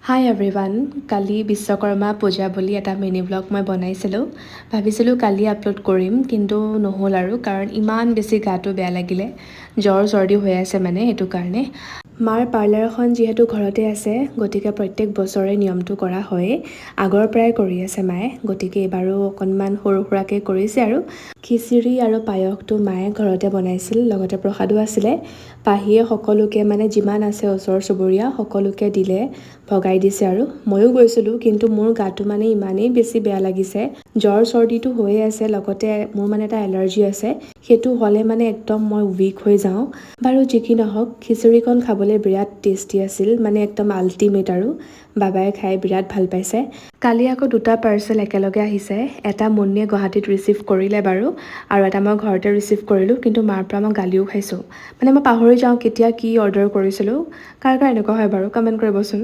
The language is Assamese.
হাই এভৰিৱান, কালি বিশ্বকৰ্মা পূজা বুলি এটা মিনি ব্লগ মই বনাইছিলোঁ। ভাবিছিলোঁ কালি আপলোড কৰিম, কিন্তু নহ'ল আৰু কাৰণ ইমান বেছি গাটো বেয়া লাগিলে। জ্বৰ চৰ্দি হৈ আছে মানে সেইটো কাৰণে। মাৰ পাৰ্লাৰখন যিহেতু ঘৰতে আছে, গতিকে প্ৰত্যেক বছৰে নিয়মটো কৰা হয়েই। আগৰ পৰাই কৰি আছে মায়ে, গতিকে এইবাৰো অকণমান সৰু সুৰাকৈ কৰিছে আৰু। খিচিৰি আৰু পায়সটো মায়ে ঘৰতে বনাইছিল, লগতে প্ৰসাদো আছিলে। পাহীয়ে সকলোকে মানে যিমান আছে ওচৰ চুবুৰীয়া সকলোকে দিলে, ভগাই দিছে আৰু। ময়ো গৈছিলোঁ, কিন্তু মোৰ গাটো মানে ইমানেই বেছি বেয়া লাগিছে। জ্বৰ চৰ্দিটো হৈয়ে আছে, লগতে মোৰ মানে এটা এলাৰ্জি আছে। সেইটো হ'লে মানে একদম মই উইক হৈ যাওঁ। বাৰু যি কি নহওক, খিচিৰিখন খাবলৈ বিৰাট টেষ্টি আছিল, মানে একদম আল্টিমেট আৰু। বাবাই খাই বিৰাট ভাল পাইছে। কালি আকৌ দুটা পাৰ্চেল একেলগে আহিছে। এটা মুন্নিয়ে গুৱাহাটীত ৰিচিভ কৰিলে বাৰু, আৰু এটা মই ঘৰতে ৰিচিভ কৰিলোঁ, কিন্তু মাৰ পৰা মই গালিও খাইছোঁ। মানে মই পাহৰি যাওঁ কেতিয়া কি অৰ্ডাৰ কৰিছিলোঁ। কাৰ কাৰ এনেকুৱা হয় বাৰু, কমেণ্ট কৰিবচোন।